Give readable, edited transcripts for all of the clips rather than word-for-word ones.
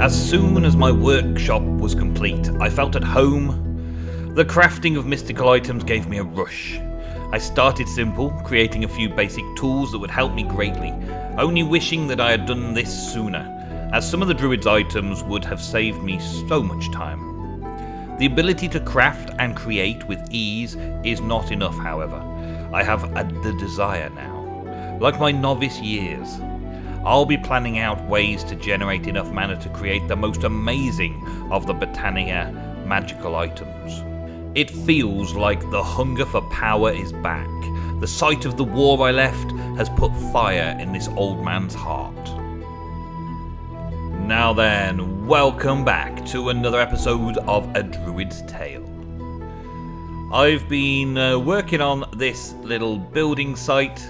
As soon as my workshop was complete, I felt at home. The crafting of mystical items gave me a rush. I started simple, creating a few basic tools that would help me greatly, only wishing that I had done this sooner, as some of the Druid's items would have saved me so much time. The ability to craft and create with ease is not enough, however. I have the desire now. Like my novice years, I'll be planning out ways to generate enough mana to create the most amazing of the Britannia magical items. It feels like the hunger for power is back. The sight of the war I left has put fire in this old man's heart. Now then, welcome back to another episode of A Druid's Tale. I've been working on this little building site,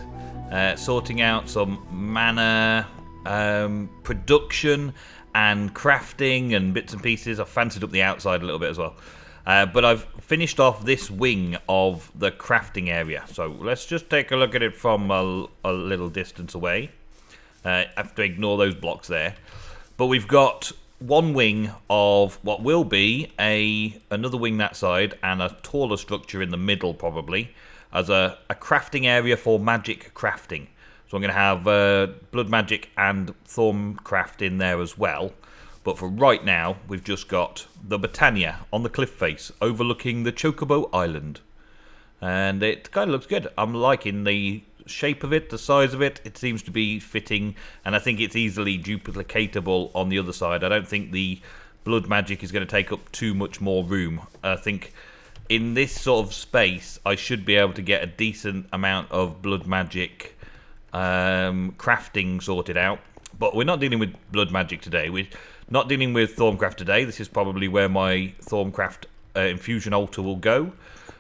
sorting out some mana production and crafting and bits and pieces. I've fancied up the outside a little bit as well. But I've finished off this wing of the crafting area. So let's just take a look at it from a little distance away. I have to ignore those blocks there. But we've got one wing of what will be another wing that side and a taller structure in the middle probably as a crafting area for magic crafting. So I'm going to have blood magic and Thorncraft in there as well. But for right now, we've just got the Britannia on the cliff face overlooking the Chocobo Island. And it kind of looks good. I'm liking the shape of it, the size of it. It seems to be fitting, and I think it's easily duplicatable on the other side. I don't think the blood magic is going to take up too much more room. I think in this sort of space, I should be able to get a decent amount of blood magic crafting sorted out. But we're not dealing with blood magic today. We're not dealing with Thorncraft today. This is probably where my Thorncraft infusion altar will go.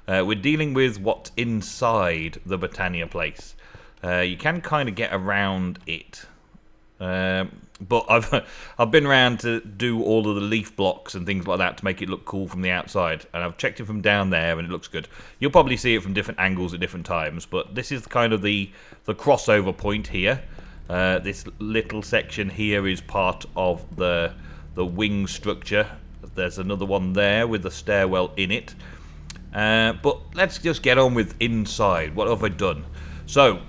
We're dealing with what's inside the Britannia place. You can kind of get around it. But I've been around to do all of the leaf blocks and things like that to make it look cool from the outside. And I've checked it from down there and it looks good. You'll probably see it from different angles at different times. But this is kind of the crossover point here. This little section here is part of the wing structure. There's another one there with a stairwell in it. But let's just get on with inside. What have I done? So,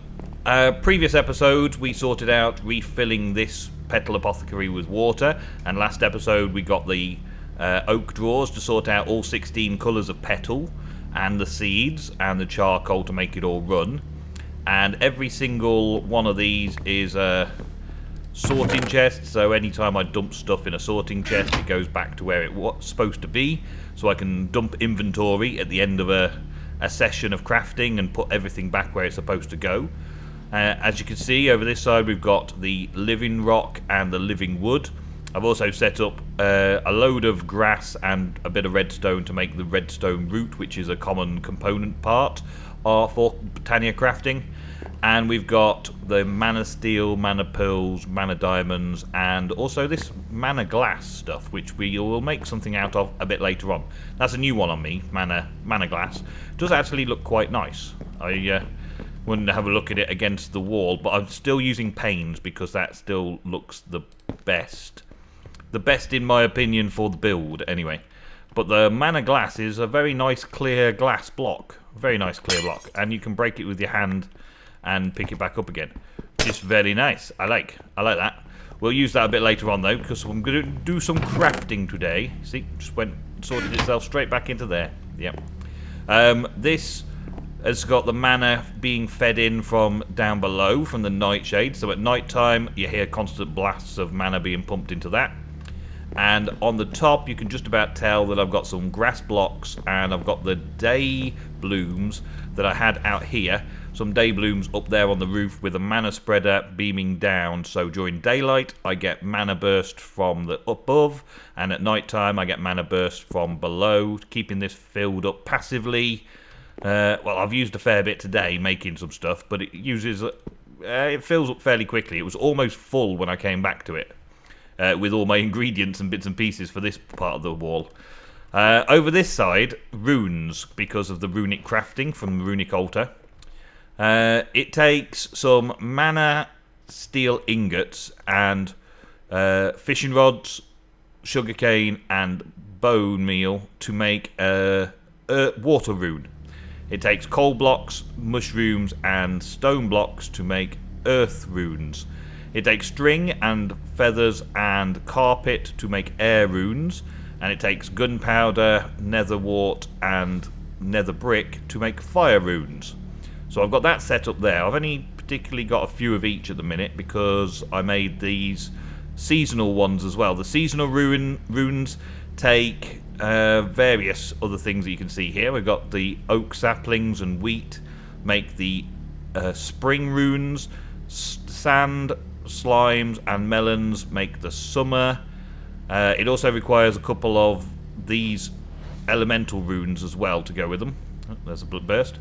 previous episodes we sorted out refilling this petal apothecary with water, and last episode we got the oak drawers to sort out all 16 colours of petal, and the seeds, and the charcoal to make it all run. And every single one of these is a sorting chest, so anytime I dump stuff in a sorting chest, it goes back to where it was supposed to be, so I can dump inventory at the end of a session of crafting and put everything back where it's supposed to go. As you can see, over this side we've got the living rock and the living wood. I've also set up a load of grass and a bit of redstone to make the redstone root, which is a common component part for Britannia crafting. And we've got the mana steel, mana pearls, mana diamonds, and also this mana glass stuff, which we will make something out of a bit later on. That's a new one on me, mana glass. It does actually look quite nice. I wouldn't have a look at it against the wall, but I'm still using panes because that still looks the best. The best in my opinion for the build, anyway. But the mana glass is a very nice clear glass block. Very nice clear block. And you can break it with your hand and pick it back up again. Just very nice. I like that. We'll use that a bit later on though, because I'm going to do some crafting today. See, just sorted itself straight back into there. Yep. This has got the mana being fed in from down below, from the nightshade. So at night time, you hear constant blasts of mana being pumped into that. And on the top, you can just about tell that I've got some grass blocks, and I've got the day blooms that I had out here. Some day blooms up there on the roof with a mana spreader beaming down. So during daylight, I get mana burst from the above, and at night time, I get mana burst from below, keeping this filled up passively. Well, I've used a fair bit today making some stuff, but it fills up fairly quickly. It was almost full when I came back to it. With all my ingredients and bits and pieces for this part of the wall. Over this side, runes, because of the runic crafting from the runic altar. It takes some mana steel ingots and fishing rods, sugarcane, and bone meal to make a water rune. It takes coal blocks, mushrooms, and stone blocks to make earth runes. It takes string and feathers and carpet to make air runes, and it takes gunpowder, nether wart, and nether brick to make fire runes. So I've got that set up there. I've only particularly got a few of each at the minute because I made these seasonal ones as well. The seasonal runes take various other things that you can see here. We've got the oak saplings and wheat make the spring runes. Sand, slimes, and melons make the summer. It also requires a couple of these elemental runes as well to go with them. Oh, there's a blood burst.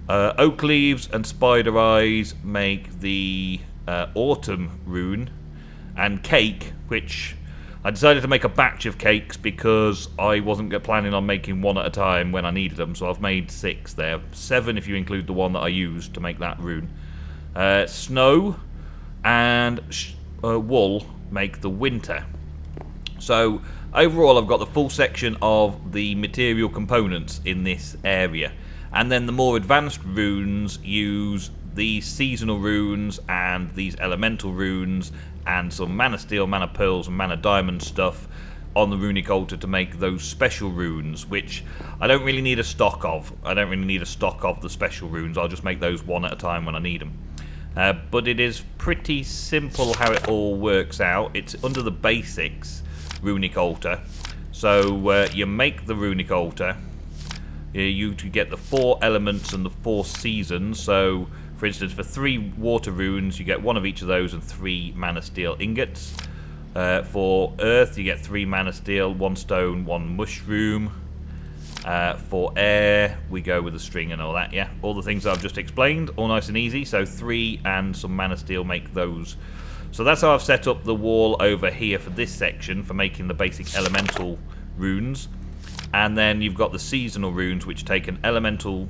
Oak leaves and spider eyes make the autumn rune. And cake, which I decided to make a batch of cakes because I wasn't planning on making one at a time when I needed them, so I've made 6 there. 7 if you include the one that I used to make that rune. Snow and wool make the winter. So overall I've got the full section of the material components in this area, and then the more advanced runes use these seasonal runes and these elemental runes and some mana steel, mana pearls and mana diamond stuff on the runic altar to make those special runes, which I don't really need a stock of. I don't really need a stock of the special runes. I'll just make those one at a time when I need them. But it is pretty simple how it all works out. It's under the basics runic altar. So you make the runic altar. You to get the 4 elements and the 4 seasons. So for instance, for 3 water runes, you get 1 of each of those and 3 mana steel ingots. For earth, you get 3 mana steel, 1 stone, 1 mushroom. For air, we go with the string and all that, yeah. All the things I've just explained, all nice and easy. So 3 and some mana steel make those. So that's how I've set up the wall over here for this section for making the basic elemental runes. And then you've got the seasonal runes, which take 2 elemental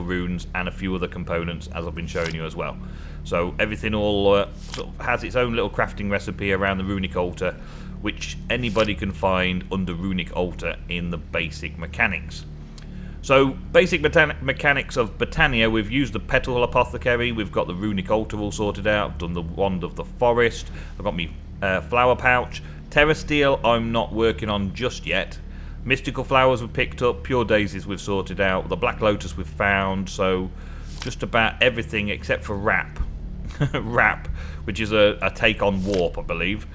runes and a few other components, as I've been showing you as well. So everything all sort of has its own little crafting recipe around the runic altar, which anybody can find under runic altar in the basic mechanics. So basic mechanics of Botania, we've used the petal apothecary, we've got the runic altar all sorted out, I've done the wand of the forest, I've got me flower pouch. Terra steel I'm not working on just yet. Mystical flowers were picked up, pure daisies we've sorted out, the black lotus we've found, so just about everything except for wrap. Wrap, which is a take on warp, I believe,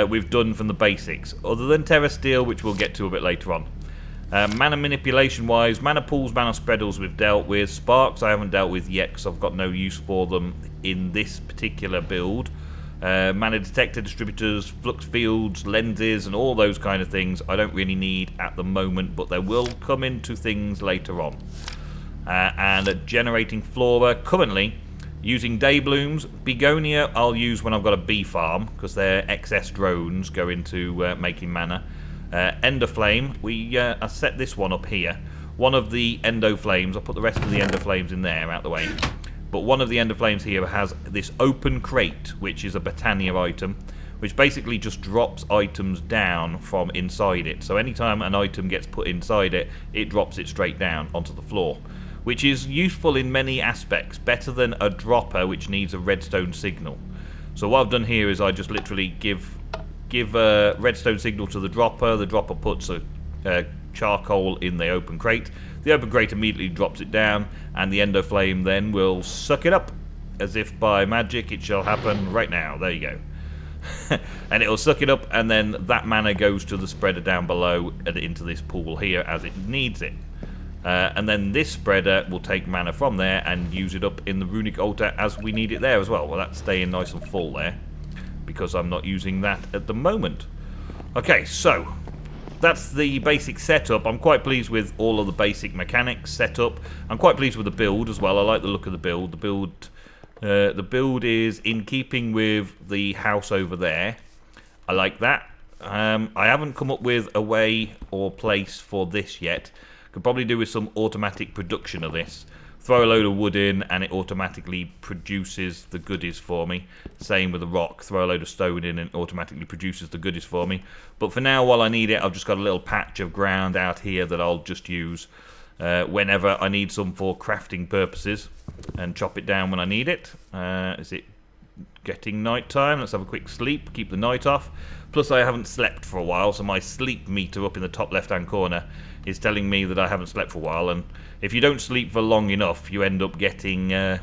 we've done from the basics. Other than Terra Steel, which we'll get to a bit later on. Mana manipulation wise, mana pools, mana spreadals we've dealt with. Sparks I haven't dealt with yet because I've got no use for them in this particular build. Mana detector distributors, flux fields, lenses and all those kind of things I don't really need at the moment, but they will come into things later on. And generating flora currently using day blooms. Begonia I'll use when I've got a bee farm because their excess drones go into making mana. Ender flame, I set this one up here. One of the endo flames, I'll put the rest of the ender flames in there out the way. But one of the ender flames here has this open crate, which is a Botania item, which basically just drops items down from inside it. So anytime an item gets put inside it, it drops it straight down onto the floor, which is useful in many aspects, better than a dropper which needs a redstone signal. So what I've done here is I just literally give a redstone signal to the dropper puts a charcoal in the open crate, the open crate immediately drops it down, and the endo flame then will suck it up, as if by magic it shall happen right now. There you go. And it'll suck it up, and then that mana goes to the spreader down below and into this pool here as it needs it. And then this spreader will take mana from there and use it up in the runic altar as we need it there as well. Well, that's staying nice and full there because I'm not using that at the moment. Okay, so that's the basic setup. I'm quite pleased with all of the basic mechanics set up. I'm quite pleased with the build as well. I like the look of the build. The build is in keeping with the house over there. I like that. I haven't come up with a way or place for this yet. Could probably do with some automatic production of this. throw a load of wood in and it automatically produces the goodies for me. Same with the rock, throw a load of stone in and it automatically produces the goodies for me. But for now, while I need it, I've just got a little patch of ground out here that I'll just use whenever I need some for crafting purposes, and chop it down when I need it. Is it getting night time? Let's have a quick sleep, keep the night off. Plus I haven't slept for a while, so my sleep meter up in the top left hand corner is telling me that I haven't slept for a while, and if you don't sleep for long enough you end up getting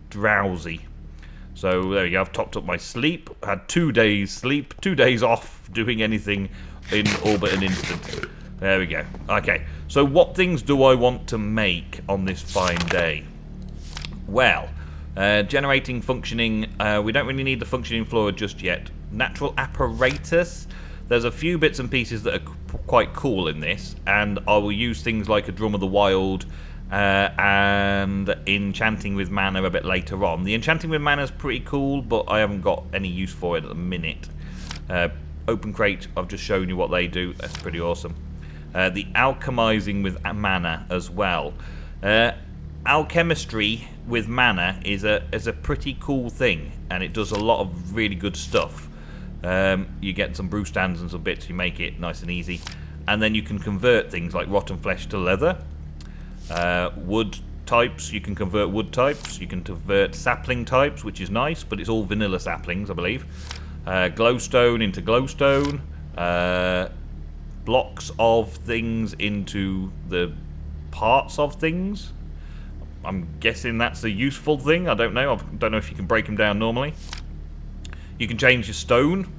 drowsy. So there you go, I've topped up my sleep, had 2 days sleep, 2 days off doing anything in all but an instant. There we go. Okay, so what things do I want to make on this fine day? Well, generating functioning, we don't really need the functioning flora just yet. Natural apparatus, there's a few bits and pieces that are quite cool in this, and I will use things like a Drum of the Wild and enchanting with mana a bit later on. The enchanting with mana is pretty cool, but I haven't got any use for it at the minute. Open crate, I've just shown you what they do, that's pretty awesome. The alchemizing with mana as well. Alchemistry with mana is a pretty cool thing, and it does a lot of really good stuff. You get some brew stands and some bits, you make it nice and easy, and then you can convert things like rotten flesh to leather. Wood types, you can convert wood types, you can convert sapling types, which is nice, but it's all vanilla saplings, I believe. Glowstone into glowstone, blocks of things into the parts of things. I'm guessing that's a useful thing. I don't know. I don't know if you can break them down normally. You can change your stone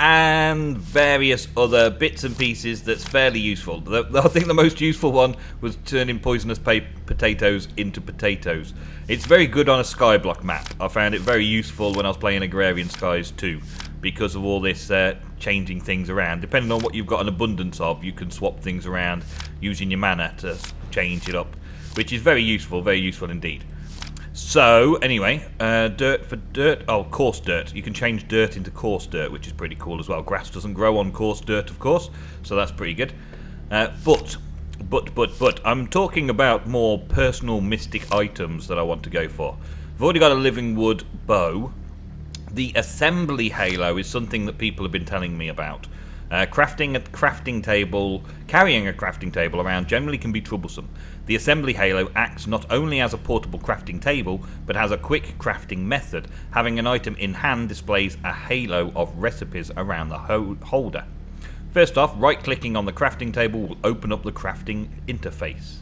and various other bits and pieces that's fairly useful. I think the most useful one was turning poisonous potatoes into potatoes. It's very good on a skyblock map. I found it very useful when I was playing Agrarian Skies too, because of all this changing things around. Depending on what you've got an abundance of, you can swap things around using your mana to change it up, which is very useful indeed. So, anyway, dirt for dirt. Oh, coarse dirt. You can change dirt into coarse dirt, which is pretty cool as well. Grass doesn't grow on coarse dirt, of course, so that's pretty good. But, I'm talking about more personal mystic items that I want to go for. I've already got a living wood bow. The assembly halo is something that people have been telling me about. Carrying a crafting table around generally can be troublesome. The assembly halo acts not only as a portable crafting table, but has a quick crafting method. Having an item in hand displays a halo of recipes around the holder. First off, right-clicking on the crafting table will open up the crafting interface.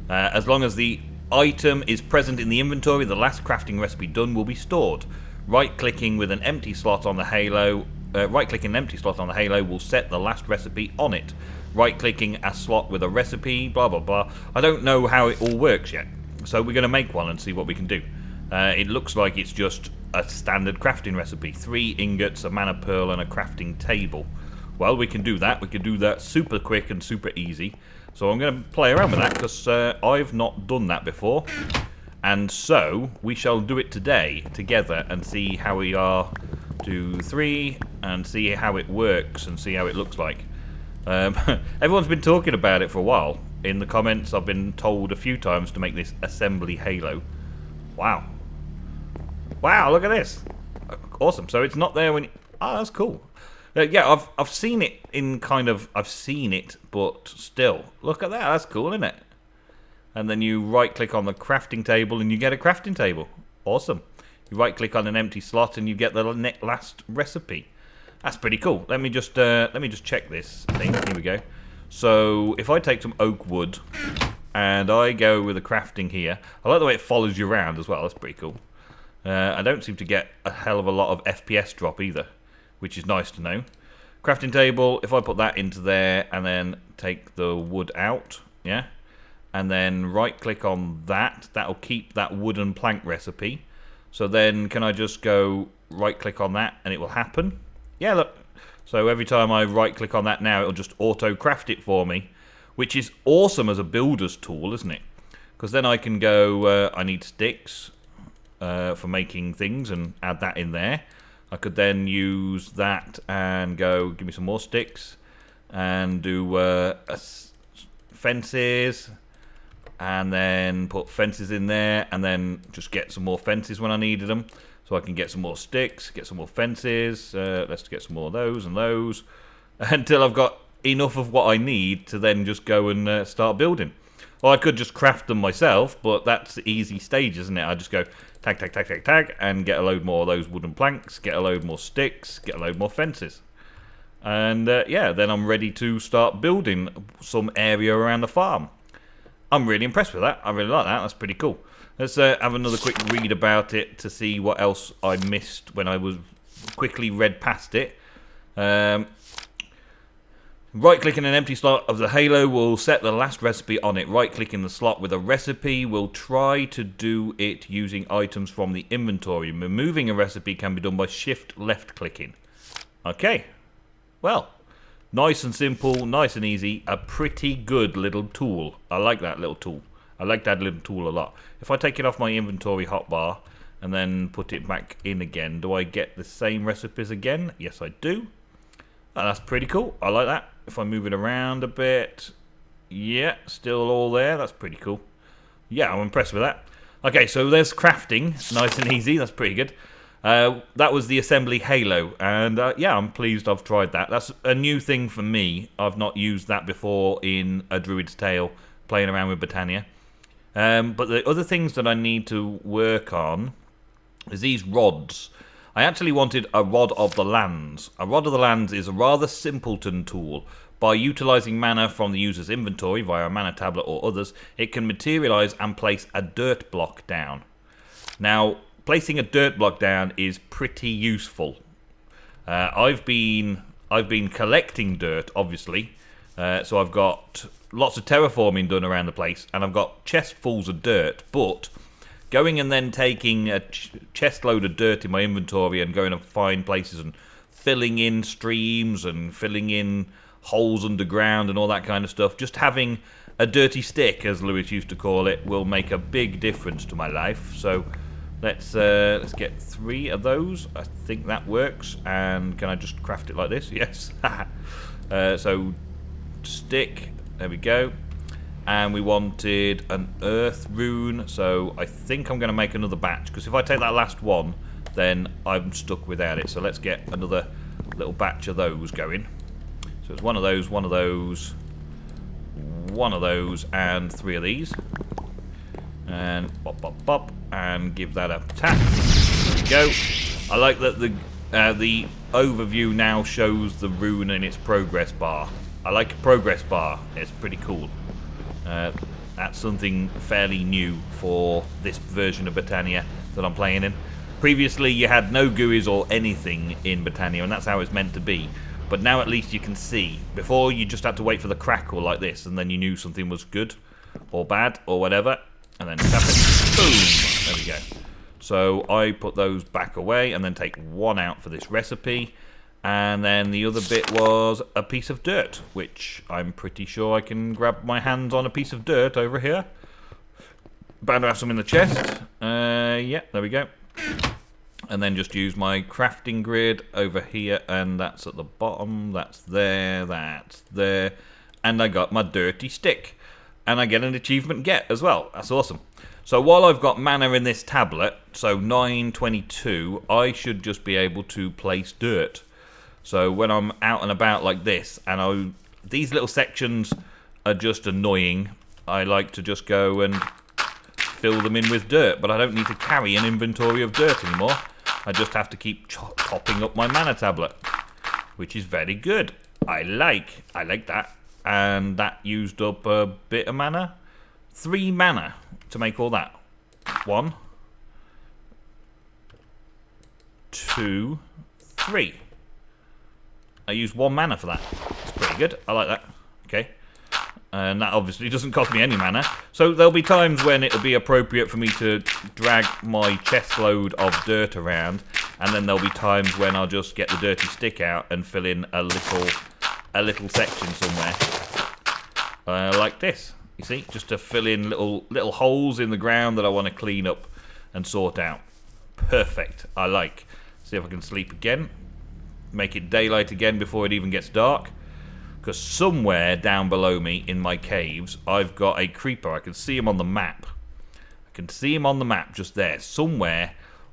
As long as the item is present in the inventory, the last crafting recipe done will be stored. Right-clicking with an empty slot on the halo right-clicking an empty slot on the halo will set the last recipe on it. Right-clicking a slot with a recipe, blah blah blah. I don't know how it all works yet, so we're going to make one and see what we can do. It looks like it's just a standard crafting recipe. 3 ingots, a mana pearl, and a crafting table. Well, we can do that. We can do that super quick and super easy. So I'm going to play around with that, because I've not done that before. And so, we shall do it today, together, and see how we are. 2, 3, and see how it works and see how it looks like. Everyone's been talking about it for a while. In the comments, I've been told a few times to make this assembly halo. Wow. Wow, look at this. Awesome. So it's not there when... Oh, that's cool. Yeah, I've seen it in kind of... I've seen it, but still. Look at that. That's cool, isn't it? And then you right-click on the crafting table and you get a crafting table. Awesome. You right-click on an empty slot and you get the last recipe. That's pretty cool. Let me just check this thing. Here we go. So if I take some oak wood and I go with the crafting here, I like the way it follows you around as well. That's pretty cool. I don't seem to get a hell of a lot of FPS drop either, which is nice to know. Crafting table. If I put that into there and then take the wood out, yeah, and then right-click on that, that'll keep that wooden plank recipe. So then, can I just go right-click on that and it will happen? Yeah, look. So every time I right-click on that now, it'll just auto-craft it for me, which is awesome as a builder's tool, isn't it? Because then I can go, I need sticks for making things and add that in there. I could then use that and go, give me some more sticks and do fences. and then put fences in there, and then just get some more fences when I needed them. So I can get some more sticks, get some more fences. Let's get some more of those and those, until I've got enough of what I need to then just go and start building. Or I could just craft them myself, but that's the easy stage, isn't it? I just go tag, tag, tag, tag, tag, and get a load more of those wooden planks, get a load more sticks, get a load more fences. And yeah, then I'm ready to start building some area around the farm. I'm really impressed with that. I really like that. That's pretty cool. Let's have another quick read about it to see what else I missed when I was quickly read past it. Right-clicking an empty slot of the halo will set the last recipe on it. Right-clicking the slot with a recipe will try to do it using items from the inventory. Removing a recipe can be done by shift left-clicking. Okay. Well, nice and simple, nice and easy. A pretty good little tool. I like that little tool. I like that little tool a lot. If I take it off my inventory hotbar and then put it back in again, do I get the same recipes again? Yes, I do. And that's pretty cool. I like that. If I move it around a bit, yeah, still all there. That's pretty cool. Yeah, I'm impressed with that. Okay, so there's crafting. Nice and easy. That's pretty good. That was the assembly halo. And yeah, I'm pleased I've tried that. That's a new thing for me. I've not used that before in a Druid's Tale, playing around with Britannia. But the other things that I need to work on is these rods. I actually wanted a Rod of the Lands. A Rod of the Lands is a rather simpleton tool. By utilising mana from the user's inventory via a mana tablet or others, it can materialise and place a dirt block down. Now, placing a dirt block down is pretty useful. I've been collecting dirt, obviously, so I've got lots of terraforming done around the place, and I've got chestfuls of dirt, but going and then taking a chest load of dirt in my inventory and going to find places and filling in streams and filling in holes underground and all that kind of stuff, just having a dirty stick, as Lewis used to call it, will make a big difference to my life. So let's get 3 of those. I think that works. And can I just craft it like this? Yes. So stick. There we go. And we wanted an earth rune, so I think I'm going to make another batch, because if I take that last one, then I'm stuck without it. So let's get another little batch of those going. So it's one of those, one of those, one of those, and 3 of these. And pop, pop, pop, and give that a tap. There we go. I like that the overview now shows the rune in its progress bar. I like a progress bar. It's pretty cool. That's something fairly new for this version of Britannia that I'm playing in. Previously, you had no GUIs or anything in Britannia, and that's how it's meant to be. But now at least you can see. Before, you just had to wait for the crackle like this, and then you knew something was good or bad or whatever. And then tap it. Boom! There we go. So I put those back away and then take 1 out for this recipe. And then the other bit was a piece of dirt, which I'm pretty sure I can grab my hands on a piece of dirt over here. Bound to have some in the chest. Yeah, there we go. And then just use my crafting grid over here, and that's at the bottom. That's there, that's there. And I got my dirty stick. And I get an achievement get as well. That's awesome. So while I've got mana in this tablet, so 922, I should just be able to place dirt. So when I'm out and about like this, and these little sections are just annoying, I like to just go and fill them in with dirt. But I don't need to carry an inventory of dirt anymore. I just have to keep topping up my mana tablet, which is very good. I like that. And that used up a bit of mana. 3 mana to make all that. 1, 2, 3. I used 1 mana for that. It's pretty good. I like that. Okay. And that obviously doesn't cost me any mana. So there'll be times when it'll be appropriate for me to drag my chest load of dirt around. And then there'll be times when I'll just get the dirty stick out and fill in a little section somewhere. Like this. You see? Just to fill in little holes in the ground that I want to clean up and sort out. Perfect. I like. See if I can sleep again. Make it daylight again before it even gets dark. Because somewhere down below me in my caves, I've got a creeper. I can see him on the map. I can see him on the map just there. Somewhere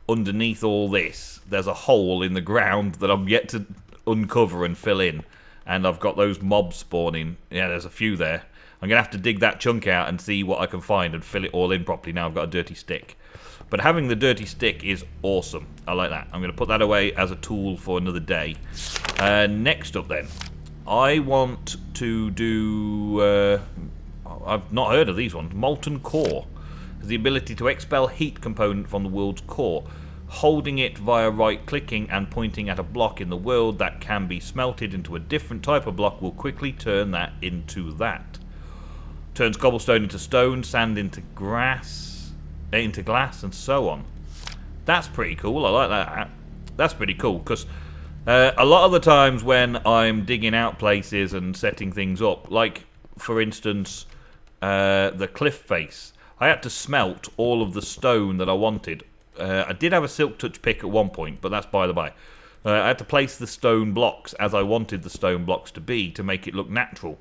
underneath all this, there's a hole in the ground that I'm yet to uncover and fill in. And I've got those mobs spawning. Yeah, there's a few there. I'm going to have to dig that chunk out and see what I can find and fill it all in properly. Now I've got a dirty stick. But having the dirty stick is awesome. I like that. I'm going to put that away as a tool for another day. Next up then, I want to do... I've not heard of these ones. Molten Core. The ability to expel heat component from the world's core. Holding it via right-clicking and pointing at a block in the world that can be smelted into a different type of block will quickly turn that into that. Turns cobblestone into stone, sand into glass, and so on. That's pretty cool. I like that. That's pretty cool, because a lot of the times when I'm digging out places and setting things up, like, for instance, the cliff face, I had to smelt all of the stone that I wanted. I did have a silk touch pick at one point, but that's by the by. I had to place the stone blocks as I wanted the stone blocks to be to make it look natural.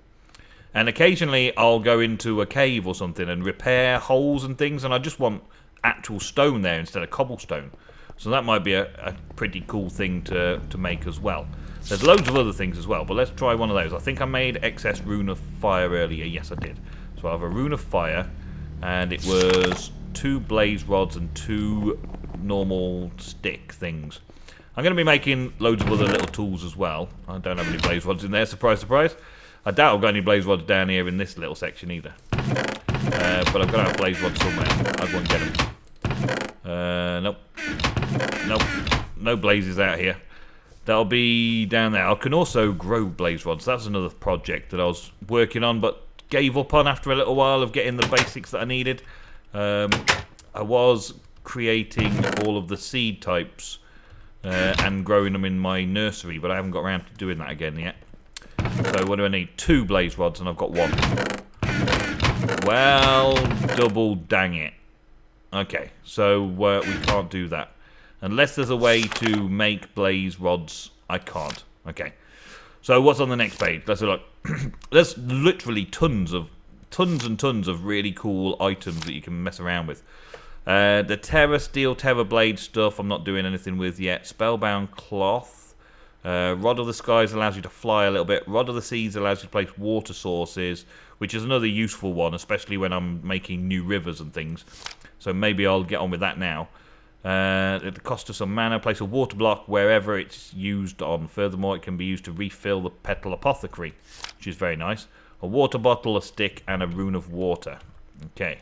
And occasionally I'll go into a cave or something and repair holes and things, and I just want actual stone there instead of cobblestone. So that might be a pretty cool thing to make as well. There's loads of other things as well, but let's try one of those. I think I made excess Rune of Fire earlier. Yes, I did. So I have a Rune of Fire, and it was 2 blaze rods and 2 normal stick things. I'm going to be making loads of other little tools as well. I don't have any blaze rods in there, surprise, surprise. I doubt I've got any blaze rods down here in this little section either. But I've got to have blaze rods somewhere. I'll go and get them. Nope. Nope. No blazes out here. That'll be down there. I can also grow blaze rods. That's another project that I was working on, but gave up on after a little while of getting the basics that I needed. I was creating all of the seed types and growing them in my nursery, but I haven't got around to doing that again yet. So what do I need? 2 blaze rods, and I've got 1. Well, double dang it. Okay, so we can't do that. Unless there's a way to make blaze rods, I can't. Okay. So what's on the next page? Let's look. There's literally tons and tons of really cool items that you can mess around with. The Terra Steel, Terra Blade stuff I'm not doing anything with yet. Spellbound Cloth. Rod of the Skies allows you to fly a little bit. Rod of the Seas allows you to place water sources, which is another useful one, especially when I'm making new rivers and things. So maybe I'll get on with that now. It costs us some mana. Place a water block wherever it's used on. Furthermore, it can be used to refill the Petal Apothecary, which is very nice. A water bottle, a stick, and a Rune of Water. Okay.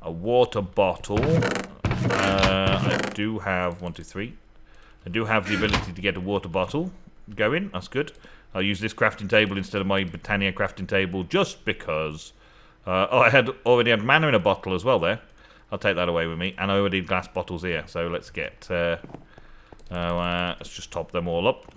A water bottle. I do have 1, 2, 3. I do have the ability to get a water bottle going. That's good. I'll use this crafting table instead of my Britannia crafting table just because. Oh, I already had mana in a bottle as well there. I'll take that away with me. And I already had glass bottles here. So let's get... let's just top them all up.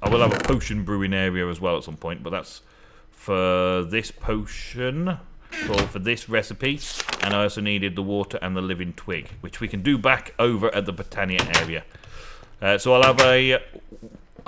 I will have a potion brewing area as well at some point, but that's for this potion, or for this recipe. And I also needed the water and the living twig, which we can do back over at the Britannia area. So I'll have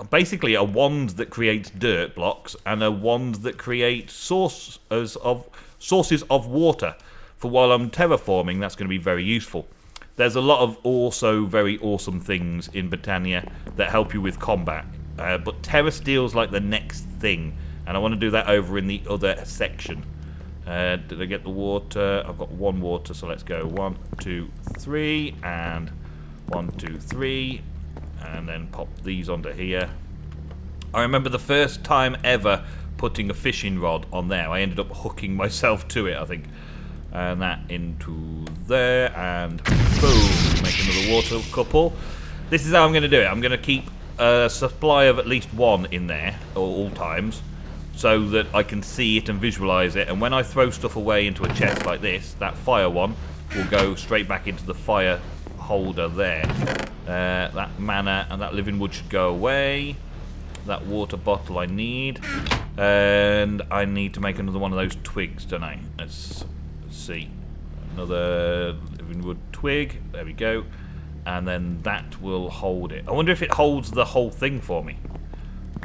basically a wand that creates dirt blocks and a wand that creates sources of water. For while I'm terraforming, that's going to be very useful. There's a lot of also very awesome things in Britannia that help you with combat. But Terra Steel's like the next thing, and I want to do that over in the other section. Did I get the water? I've got 1 water, so let's go 1, 2, 3, and 1, 2, 3. And then pop these onto here. I remember the first time ever putting a fishing rod on there. I ended up hooking myself to it, I think. And that into there, and boom, make another water couple. This is how I'm going to do it. I'm going to keep a supply of at least 1 in there at all times, so that I can see it and visualize it. And when I throw stuff away into a chest like this, that fire one will go straight back into the fire holder there. That mana and that living wood should go away. That water bottle I need, and I need to make another one of those twigs, don't I? Let's see, another living wood twig. There we go, and then that will hold it. I wonder if it holds the whole thing for me.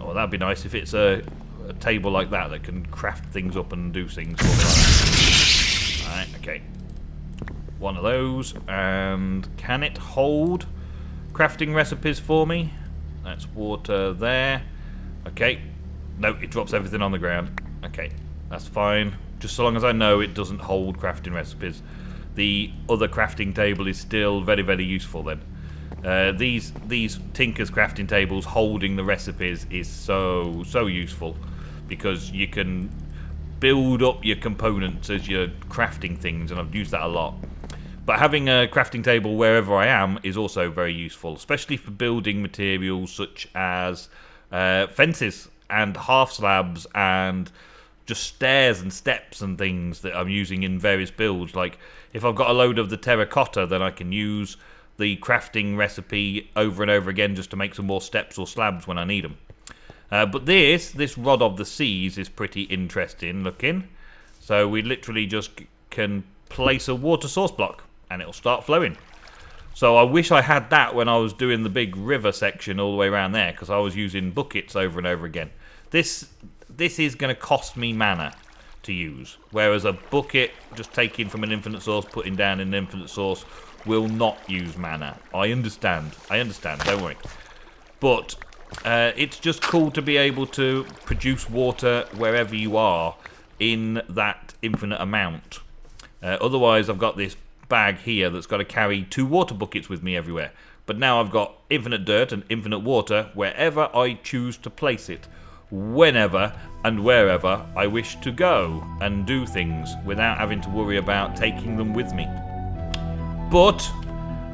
Oh, that'd be nice if it's a a table like that can craft things up and do things. Sort of like that. Alright, okay. One of those. And can it hold crafting recipes for me? That's water there. Okay. No, it drops everything on the ground. Okay, that's fine. Just so long as I know it doesn't hold crafting recipes. The other crafting table is still very, very useful then. These Tinker's crafting tables holding the recipes is so useful, because you can build up your components as you're crafting things, and I've used that a lot. But having a crafting table wherever I am is also very useful, especially for building materials such as fences and half slabs and just stairs and steps and things that I'm using in various builds. Like if I've got a load of the terracotta, then I can use the crafting recipe over and over again just to make some more steps or slabs when I need them. But this Rod of the Seas is pretty interesting looking. So we literally just can place a water source block and it'll start flowing. So I wish I had that when I was doing the big river section all the way around there, because I was using buckets over and over again. This is going to cost me mana to use, whereas a bucket just taking from an infinite source, putting down in an infinite source, will not use mana. I understand, don't worry. But it's just cool to be able to produce water wherever you are in that infinite amount. Otherwise I've got this bag here that's got to carry 2 water buckets with me everywhere. But now I've got infinite dirt and infinite water wherever I choose to place it, whenever and wherever I wish to go and do things without having to worry about taking them with me. But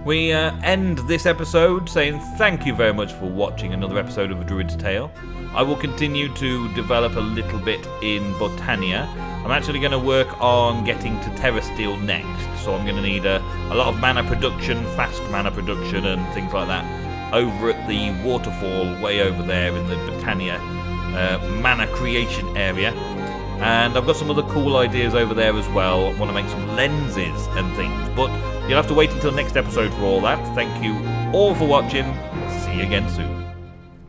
we end this episode saying thank you very much for watching another episode of A Druid's Tale. I will continue to develop a little bit in Botania. I'm actually going to work on getting to Terra Steel next, so I'm going to need a lot of mana production, fast mana production and things like that over at the waterfall way over there in the Botania mana creation area. And I've got some other cool ideas over there as well. I want to make some lenses and things, but you'll have to wait until next episode for all that. Thank you all for watching. See you again soon.